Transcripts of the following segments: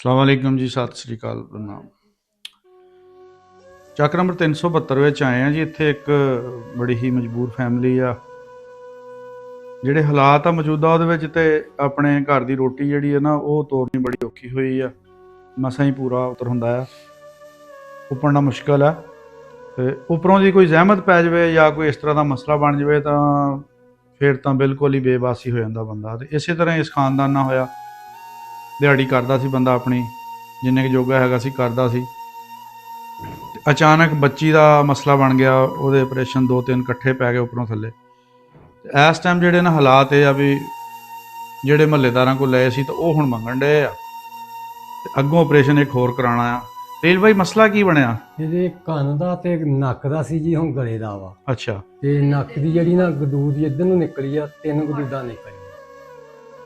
अस्सलाम वालेकुम जी, सत श्री अकाल, प्रणाम। ਚੱਕ ਨੰਬਰ 372 ਵਿੱਚ ਆਏ ਆ ਜੀ। ਇੱਥੇ ਇੱਕ ਬੜੀ ਹੀ ਮਜਬੂਰ ਫੈਮਿਲੀ ਆ, ਜਿਹੜੇ ਹਾਲਾਤ ਆ ਮੌਜੂਦਾ ਉਹਦੇ ਵਿੱਚ, ਤੇ ਆਪਣੇ ਘਰ ਦੀ ਰੋਟੀ ਜਿਹੜੀ ਹੈ ਨਾ ਉਹ ਤੋਰਨੀ ਬੜੀ ਔਖੀ ਹੋਈ ਆ। ਮਸਾਂ ਹੀ ਪੂਰਾ ਉਤਰ ਹੁੰਦਾ ਆ, ਉੱਪਰਨਾ ਮੁਸ਼ਕਲ ਆ, ਤੇ ਉੱਪਰੋਂ ਦੀ ਕੋਈ ਜ਼ਹਿਮਤ ਪੈ ਜਾਵੇ ਜਾਂ ਕੋਈ ਇਸ ਤਰ੍ਹਾਂ ਦਾ ਮਸਲਾ ਬਣ ਜਾਵੇ ਤਾਂ ਫਿਰ ਤਾਂ ਬਿਲਕੁਲ ਹੀ ਬੇਬਾਸੀ ਹੋ ਜਾਂਦਾ ਬੰਦਾ। ਤੇ ਇਸੇ ਤਰ੍ਹਾਂ ਇਸ ਖਾਨਦਾਨ ਨਾਲ ਹੋਇਆ। ਦਿਹਾੜੀ ਕਰਦਾ ਸੀ ਬੰਦਾ, ਆਪਣੀ ਜਿੰਨੇ ਕੁ ਜੋਗਾ ਹੈਗਾ ਸੀ ਕਰਦਾ ਸੀ। ਅਚਾਨਕ ਬੱਚੀ ਦਾ ਮਸਲਾ ਬਣ ਗਿਆ, ਉਹਦੇ ਆਪਰੇਸ਼ਨ 2-3 ਇਕੱਠੇ ਪੈ ਗਏ ਉੱਪਰੋਂ ਥੱਲੇ। ਇਸ ਟਾਈਮ ਜਿਹੜੇ ਨਾ ਹਾਲਾਤ ਇਹ ਆ ਵੀ ਜਿਹੜੇ ਮਹੱਲੇਦਾਰਾਂ ਕੋਲ ਲਏ ਸੀ ਤਾਂ ਉਹ ਹੁਣ ਮੰਗਣ ਡਏ ਆ, ਤੇ ਅੱਗੋਂ ਆਪਰੇਸ਼ਨ ਇੱਕ ਹੋਰ ਕਰਾਉਣਾ ਆ। ਤੇਜ ਭਾਈ, ਮਸਲਾ ਕੀ ਬਣਿਆ? ਇਹਦੇ ਕੰਨ ਦਾ ਤੇ ਨੱਕ ਦਾ ਸੀ ਜੀ, ਹੁਣ ਗਲੇ ਦਾ ਵਾ। ਅੱਛਾ। ਤੇ ਨੱਕ ਦੀ ਜਿਹੜੀ ਨਾ ਗਦੂਦ ਇੱਧਰ ਨੂੰ ਨਿਕਲੀ ਆ, 3 ਗਦੂਦਾਂ ਨਿਕਲੀਆਂ।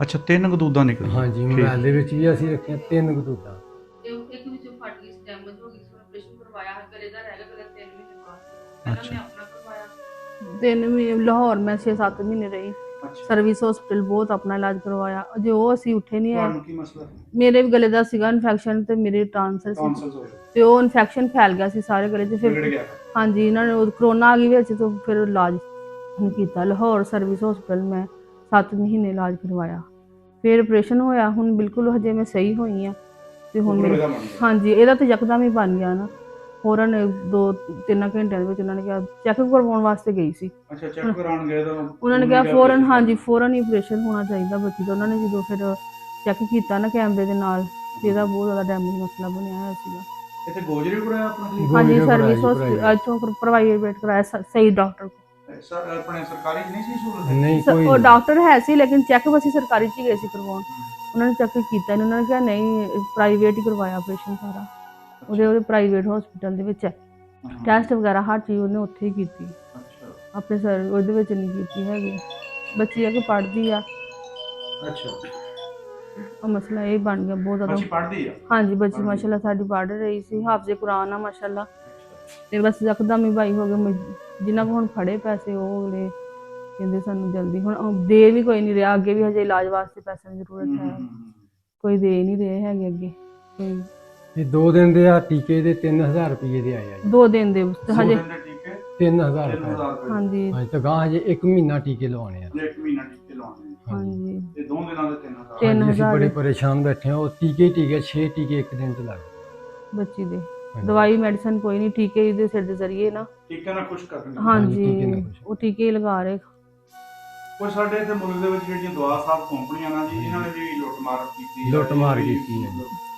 ਅੱਛਾ, 3 ਗਦੂਦਾਂ ਨਿਕਲੀਆਂ। ਹਾਂਜੀ, ਮੋਬਾਈਲ ਦੇ ਵਿੱਚ ਵੀ ਅਸੀਂ ਰੱਖੀਆਂ 3 ਗਦੂਦਾਂ। ਤੇ ਇੱਕ ਵਿੱਚੋਂ ਫਟ ਗਈ, ਡੈਮੇਜ ਹੋ ਗਈ ਸੀ। ਆਪਰੇਸ਼ਨ ਕਰਵਾਇਆ, ਗਲੇ ਦਾ ਰਹਿ ਗਿਆ, ਗਲਾ 3 ਮਹੀਨੇ ਬਾਅਦ ਪਹਿਲਾਂ ਮੈਂ ਆਪਣਾ ਕਰਵਾਇਆ। 3 ਮਹੀਨੇ ਲਾਹੌਰ ਮੈਂ 6-7 ਮਹੀਨੇ ਰਹੀ। ਸਰਵਿਸ ਹਸਪੀਟਲ ਬਹੁਤ ਆਪਣਾ ਇਲਾਜ ਕਰਵਾਇਆ। ਅਜੇ ਉਹ ਅਸੀਂ ਉੱਠੇ ਨਹੀਂ ਆਏ। ਤੁਹਾਨੂੰ ਕੀ ਮਸਲਾ? ਮੇਰੇ ਵੀ ਗਲੇ ਦਾ ਸੀਗਾ ਇਨਫੈਕਸ਼ਨ, ਤੇ ਮੇਰੇ ਟਾਂਸਲ ਸੀ, ਤੇ ਉਹ ਇਨਫੈਕਸ਼ਨ ਫੈਲ ਗਿਆ ਸੀ ਸਾਰੇ ਗਲੇ 'ਚ। ਫਿਰ ਹਾਂਜੀ, ਇਹਨਾਂ ਨੇ ਕਰੋਨਾ ਆ ਗਈ ਵਿੱਚ, ਤੋਂ ਫਿਰ ਇਲਾਜ ਕੀਤਾ ਲਾਹੌਰ ਸਰਵਿਸ ਹਸਪੀਟਲ। ਮੈਂ 7 ਮਹੀਨੇ ਇਲਾਜ ਕਰਵਾਇਆ, ਫਿਰ ਆਪਰੇਸ਼ਨ ਹੋਇਆ। ਹੁਣ ਬਿਲਕੁਲ ਹਜੇ ਮੈਂ ਸਹੀ ਹੋਈ ਆ। ਤੇ ਹੁਣ ਮੇਰੇ ਹਾਂਜੀ, ਇਹਦਾ ਤਾਂ ਯਕਦਮ ਹੀ ਬਣ ਗਿਆ ਨਾ। ਫੌਰਨ 2-3 ਘੰਟਿਆਂ ਦੇ ਵਿੱਚ ਉਹਨਾਂ ਨੇ ਕਿਹਾ, ਚੈੱਕਅਪ ਕਰਵਾਉਣ ਵਾਸਤੇ ਗਈ ਸੀ। ਅੱਛਾ, ਚੈੱਕ ਕਰਾਉਣ ਗਏ ਤਾਂ ਉਹਨਾਂ ਨੇ ਕਿਹਾ ਫੌਰਨ, ਹਾਂਜੀ ਫੌਰਨ ਹੀ ਆਪਰੇਸ਼ਨ ਹੋਣਾ ਚਾਹੀਦਾ ਬੱਚੀ ਦਾ। ਉਹਨਾਂ ਨੇ ਜਦੋਂ ਫਿਰ ਚੈੱਕ ਕੀਤਾ ਨਾ ਕੈਮਰੇ ਦੇ ਨਾਲ, ਇਹਦਾ ਬਹੁਤ ਜ਼ਿਆਦਾ ਡੈਮੇਜ ਮਸਲਾ ਬਣਿਆ ਹੋਇਆ ਸੀਗਾ। ਇੱਥੇ ਗੋਜਰੀ ਕਰਾਇਆ ਆਪਣਾ? ਹਾਂਜੀ, ਸਰਵਿਸ ਹਸਪੀਟਲ ਇੱਥੋਂ ਪ੍ਰਾਈਵੇਟ ਕਰਾਇਆ, ਸਹੀ ਡਾਕਟਰ ਸਰ ਆਪਣੇ ਸਰਕਾਰੀ ਨਹੀਂ ਸੀ ਸਹੂਲਤ? ਨਹੀਂ, ਕੋਲ। ਕੋਈ ਉਹ ਡਾਕਟਰ ਹੈ ਸੀ, ਲੇਕਿਨ ਚੈੱਕਅਪ ਅਸੀਂ ਸਰਕਾਰੀ 'ਚ ਹੀ ਗਏ ਸੀ ਕਰਵਾਉਣ। ਉਹਨਾਂ ਨੇ ਚੈੱਕ ਕੀਤਾ ਨਹੀਂ, ਉਹਨਾਂ ਨੇ ਕਿਹਾ ਨਹੀਂ, ਪ੍ਰਾਈਵੇਟ ਹੀ ਕਰਵਾਇਆ ਆਪਰੇਸ਼ਨ ਸਾਰਾ। ਉਹਦੇ ਪ੍ਰਾਈਵੇਟ ਹਸਪੀਟਲ ਦੇ ਵਿੱਚ ਹੈ। ਟੈਸਟ ਵਗੈਰਾ ਹਰ ਚੀਜ਼ ਉਹਨੇ ਉੱਥੇ ਹੀ ਕੀਤੀ, ਆਪਣੇ ਸਰ ਉਹਦੇ ਵਿੱਚ ਨਹੀਂ ਕੀਤੀ ਹੈਗੀ। ਬੱਚੀ ਆ ਕਿ ਪੜ੍ਹਦੀ ਆ। ਅੱਛਾ, ਉਹ ਮਸਲਾ ਇਹ ਬਣ ਗਿਆ ਬਹੁਤ ਜ਼ਿਆਦਾ। ਬੱਚੀ ਪੜ੍ਹਦੀ ਆ? ਹਾਂਜੀ, ਬੱਚੀ ਮਾਸ਼ਾਅੱਲਾ ਸਾਡੀ ਪੜ੍ਹ ਰਹੀ ਸੀ, ਹਾਫਜ਼ੇ ਕੁਰਾਨ ਆ ਮਾਸ਼ਾਅੱਲਾ। ਤੇ ਬਸ ਯਕਦਮ ਹੀ ਬਾਈ ਹੋ ਗਏ। ਜਿਨ੍ਹਾਂ ਕੋਲ ਹੁਣ ਫੜੇ ਪੈਸੇ, ਉਹ ਅਗਲੇ ਕਹਿੰਦੇ ਸਾਨੂੰ ਜਲਦੀ, ਹੁਣ ਦੇ ਵੀ ਕੋਈ ਨਹੀਂ ਰਿਹਾ। ਅੱਗੇ ਵੀ ਹਜੇ ਇਲਾਜ ਵਾਸਤੇ ਪੈਸਿਆਂ ਦੀ ਜ਼ਰੂਰਤ ਹੈ, ਕੋਈ ਦੇ ਨਹੀਂ ਰਹੇ ਹੈਗੇ ਅੱਗੇ ਕੋਈ। ਇਹ 2 ਦਿਨ ਦੇ ਆ ਟੀਕੇ ਦੇ 3000 ਰੁਪਏ ਦੇ ਆਏ ਆ ਜੀ। 2 ਦਿਨ ਦੇ ਹਜੇ 3000 ਰੁਪਏ। ਹਾਂਜੀ ਹਾਂਜੀ, ਤਾਂ ਗਾਂ ਹਜੇ 1 ਮਹੀਨਾ ਟੀਕੇ ਲਵਾਉਣੇ ਆ। 1 ਮਹੀਨਾ ਟੀਕੇ ਲਾਉਣੇ ਹਾਂਜੀ, ਤੇ 2 ਦਿਨਾਂ ਦੇ 3000? 3000 ਅਸੀਂ ਬੜੇ ਪਰੇਸ਼ਾਨ ਬੈਠੇ ਆ। ਉਹ ਟੀਕੇ 6 ਟੀਕੇ 1 ਦਿਨ 'ਚ ਲੱਗ ਗਏ ਬੱਚੀ ਦੇ। ਦਵਾਈ ਮੈਡੀਸਨ ਕੋਈ ਨਹੀਂ, ਟੀਕੇ ਦੇ ਸਿਰ ਦੇ ਜ਼ਰੀਏ ਨਾ। ਟੀਕੇ ਨਾਲ ਖੁਸ਼ ਕਰਨ? ਹਾਂਜੀ, ਉਹ ਟੀਕੇ ਹੀ ਲਗਾ ਰਹੇ। ਕੋਈ ਸਾਡੇ ਇੱਥੇ ਮੁਲਕ ਦੇ ਵਿੱਚ ਜਿਹੜੀਆਂ ਦਵਾ ਸਾਹਿਬ ਕੰਪਨੀਆਂ ਨਾਲ ਜੀ, ਇਹਨਾਂ ਨੇ ਵੀ ਲੁੱਟਮਾਰ ਕੀਤੀ ਹੈ।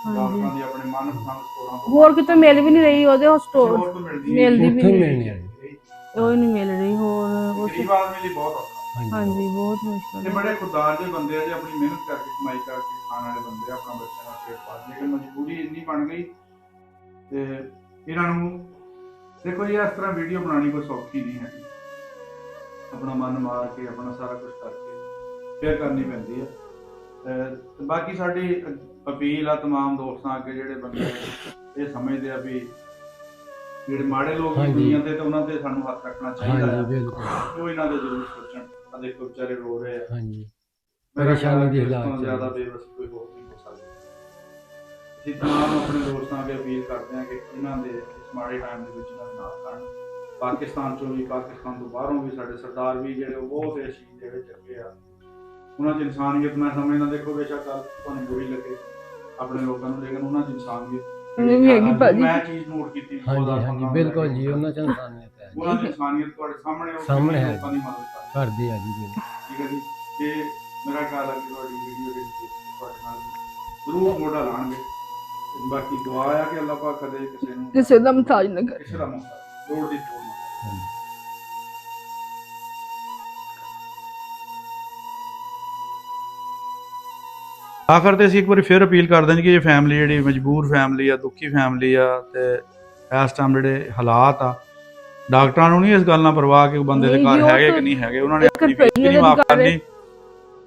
ਡਾਕਟਰਾਂ ਦੀ ਆਪਣੇ ਮਨਪਸੰਦ ਸਟੋਰਾਂ ਤੋਂ ਹੋਰ ਕਿਤੇ ਮਿਲ ਵੀ ਨਹੀਂ ਰਹੀ। ਉਹਦੇ ਸਟੋਰ ਹੋਰ ਤੋਂ ਮਿਲਦੀ ਮਿਲਦੀ ਵੀ ਉੱਥੇ ਨਹੀਂ, ਮਿਲਣੀ ਆ ਜੀ। ਉਹ ਹੀ ਨਹੀਂ ਮਿਲ ਰਹੀ। ਹੋਰ ਗਰੀਬ ਆਦਮੀ ਲਈ ਬਹੁਤ ਔਖਾ। ਹਾਂਜੀ, ਬਹੁਤ ਮੁਸ਼ਕਲ ਇਹ ਹੈ। ਬੜੇ ਖੁਦਦਾਰ ਜਿਹੇ ਬੰਦੇ ਆ ਜੀ, ਆਪਣੀ ਮਿਹਨਤ ਕਰਕੇ ਕਮਾਈ ਕਰਕੇ ਖਾਣ ਵਾਲੇ ਬੰਦੇ ਆ, ਆਪਣਾ ਬੱਚਿਆਂ ਦਾ ਪੇਟ ਪਾਲਣ। ਲੇਕਿਨ ਮਜਬੂਰੀ ਇੰਨੀ ਬਣ ਗਈ ਤੇ ਇਹਨਾਂ ਨੂੰ ਦੇਖੋ ਜੀ, ਇਸ ਤਰ੍ਹਾਂ ਵੀਡੀਓ ਬਣਾਉਣੀ ਕੋਈ ਸੌਖੀ ਨਹੀਂ ਹੈਗੀ। ਆਪਣਾ ਮਨ ਮਾਰ ਕੇ, ਆਪਣਾ ਸਾਰਾ ਕੁਝ ਕਰਕੇ ਫੇਰ ਕਰਨੀ ਪੈਂਦੀ ਹੈ। ਤੇ ਬਾਕੀ ਸਾਡੀ ਅਪੀਲ ਆ ਤਮਾਮ ਦੋਸਤਾਂ ਅੱਗੇ, ਜਿਹੜੇ ਬੰਦੇ ਇਹ ਸਮਝਦੇ ਆ ਵੀ ਜਿਹੜੇ ਮਾੜੇ ਲੋਕ ਨੇ ਦੁਨੀਆ ਤੇ, ਤਾਂ ਉਹਨਾਂ ਤੇ ਸਾਨੂੰ ਹੱਥ ਰੱਖਣਾ ਚਾਹੀਦਾ ਹੈ। ਹਾਂਜੀ, ਬਿਲਕੁਲ। ਉਹ ਇਹਨਾਂ ਦੇ ਜ਼ਰੂਰ ਸੋਚਣ। ਆ ਦੇਖੋ ਵਿਚਾਰੇ ਰੋ ਰਹੇ ਆ। ਹਾਂਜੀ, ਪਰੇਸ਼ਾਨੀ ਦੀ ਹਾਲਾਤ ਤੋਂ ਜ਼ਿਆਦਾ ਬੇਵਸ ਕੋਈ ਹੋਰ ਨਹੀਂ ਹੋ ਸਕਦਾ। ਅਸੀਂ ਤਮਾਮ ਆਪਣੇ ਦੋਸਤਾਂ ਅੱਗੇ ਅਪੀਲ ਕਰਦੇ ਹਾਂ ਕਿ ਇਹਨਾਂ ਦੇ ਇਸ ਮਾੜੇ ਟਾਈਮ ਦੇ ਵਿੱਚ ਇਹਨਾਂ ਦੇ ਨਾਲ ਕਰਨ। ਪਾਕਿਸਤਾਨ ਚੋਂ ਵੀ, ਪਾਕਿਸਤਾਨ ਤੋਂ ਬਾਹਰੋਂ ਵੀ ਸਾਡੇ ਸਰਦਾਰ ਵੀ ਜਿਹੜੇ ਉਹ ਬਹੁਤ ਇਸ ਚੀਜ਼ ਦੇ ਵਿੱਚ ਅੱਗੇ ਆ। ਉਹਨਾਂ 'ਚ ਇਨਸਾਨੀਅਤ ਮੈਂ ਸਮਝਦਾ। ਦੇਖੋ ਬੇਸ਼ੱਕ ਤੁਹਾਨੂੰ ਬੁਰੀ ਲੱਗੇ ਆਪਣੇ ਲੋਕਾਂ ਨੂੰ, ਲੇਕਿਨ ਉਹਨਾਂ 'ਚ ਇਨਸਾਨੀਅਤ ਮੈਂ ਚੀਜ਼ ਨੋਟ ਕੀਤੀ। ਹਾਂਜੀ, ਬਿਲਕੁਲ ਜੀ, ਉਹਨਾਂ 'ਚ ਇਨਸਾਨੀਅਤ ਹੈ। ਉਹਨਾਂ ਦੀ ਇਨਸਾਨੀਅਤ ਤੁਹਾਡੇ ਸਾਹਮਣੇ ਹੈ, ਲੋਕਾਂ ਦੀ ਮਦਦ ਕਰਦੇ ਆ ਜੀ, ਬਿਲਕੁਲ। ਠੀਕ ਹੈ ਜੀ। ਤੇ ਮੇਰਾ ਖਿਆਲ ਹੈ ਕਿ ਤੁਹਾਡੀ ਵੀਡੀਓ ਦੇ ਵਿੱਚ ਤੁਹਾਡੇ ਨਾਲ ਜ਼ਰੂਰ ਮੋਢਾ ਲਾਉਣਗੇ। ਬਾਕੀ ਦੁਆ ਆ ਕਿ ਅੱਲਾਹ ਪਾਕ ਕਦੇ ਕਿਸੇ ਦਾ ਮੁਹਤਾਜ ਨਾ ਕਰੇ, ਕਿਸੇ ਦਾ ਮੁਹਤਾਜ ਲੋੜ ਦੀ ਲੋੜ ਨਾ। ਆਖਰ ਤੇ ਅਸੀਂ ਇੱਕ ਵਾਰੀ ਫਿਰ ਅਪੀਲ ਕਰਦੇ ਹਾਂ ਕਿ ਇਹ ਫੈਮਿਲੀ ਜਿਹੜੀ ਮਜਬੂਰ ਫੈਮਿਲੀ ਆ, ਦੁਖੀ ਫੈਮਿਲੀ ਆ, ਤੇ ਇਸ ਟਾਈਮ ਜਿਹੜੇ ਹਾਲਾਤ ਆ, ਡਾਕਟਰਾਂ ਨੂੰ ਨਹੀਂ ਇਸ ਗੱਲ ਨਾਲ ਪਰਵਾਹ ਕਿ ਬੰਦੇ ਦੇ ਘਰ ਹੈਗੇ ਕਿ ਨਹੀਂ ਹੈਗੇ। ਉਹਨਾਂ ਨੇ ਆਪਣੀ ਫੀਸ ਨਹੀਂ ਮਾਫ ਕਰਨੀ,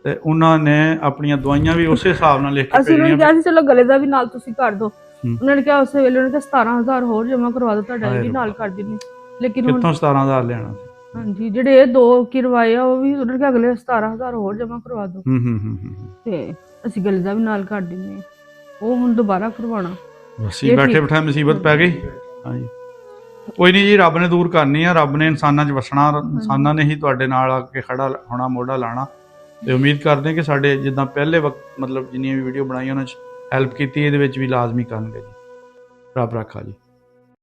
ਤੇ ਉਹਨਾਂ ਨੇ ਆਪਣੀਆਂ ਦਵਾਈਆਂ ਵੀ ਉਸੇ ਹਿਸਾਬ ਨਾਲ ਲਿਖ ਕੇ ਅਸੀਂ ਉਹਨਾਂ ਨੂੰ ਕਿਹਾ ਸੀ ਚਲੋ ਗਲੇ ਦਾ ਵੀ ਨਾਲ ਤੁਸੀਂ ਕਰ ਦਿਓ। ਉਹਨਾਂ ਨੇ ਕਿਹਾ ਉਸੇ ਵੇਲੇ ਉਹਨਾਂ ਨੇ 17000 ਹੋਰ ਜਮ੍ਹਾਂ ਕਰਵਾ ਦਿਓ, ਤੁਹਾਡਾ ਵੀ ਨਾਲ ਕਰ ਦਿੰਦੇ। ਲੇਕਿਨ ਹੁਣ ਕਿੱਥੋਂ 17000 ਲੈਣਾ ਸੀ? ਹਾਂਜੀ, ਜਿਹੜੇ ਇਹ 2 ਕਰਵਾਏ ਆ, ਉਹ ਵੀ ਉਹਨਾਂ ਨੇ ਕਿਹਾ ਅਗਲੇ 17000 ਹੋਰ ਜਮ੍ਹਾਂ ਕਰਵਾ ਦਿਓ। ਤੇ ਅਸੀਂ ਗਲੇ ਦਾ ਵੀ ਨਾਲ ਕਰ ਦਿੰਦੇ ਹਾਂ। ਉਹ ਹੁਣ ਦੁਬਾਰਾ ਕਰਵਾਉਣਾ। ਬਸ ਇਹ ਬੈਠੇ ਠੀਕ। ਬਿਠਾਏ ਮੁਸੀਬਤ ਪੈ ਗਈ। ਹਾਂਜੀ ਕੋਈ ਨਹੀਂ ਜੀ, ਰੱਬ ਨੇ ਦੂਰ ਕਰਨੀ ਆ, ਰੱਬ ਨੇ ਇਨਸਾਨਾਂ 'ਚ ਵਸਣਾ, ਇਨਸਾਨਾਂ ਨੇ ਹੀ ਤੁਹਾਡੇ ਨਾਲ ਆ ਕੇ ਖੜਾ ਹੋਣਾ, ਮੋਢਾ ਲਾਣਾ। ਤੇ ਉਮੀਦ ਕਰਦੇ ਹਾਂ ਕਿ ਸਾਡੇ ਜਿੱਦਾਂ ਪਹਿਲੇ ਵਕਤ ਮਤਲਬ ਜਿੰਨੀਆਂ ਵੀ ਵੀਡੀਓ ਬਣਾਈਆਂ ਉਹਨਾਂ 'ਚ ਹੈਲਪ ਕੀਤੀ, ਇਹਦੇ ਵਿੱਚ ਵੀ ਲਾਜ਼ਮੀ ਕਰਨਗੇ ਜੀ। ਰੱਬ ਰਾਖਾ ਜੀ।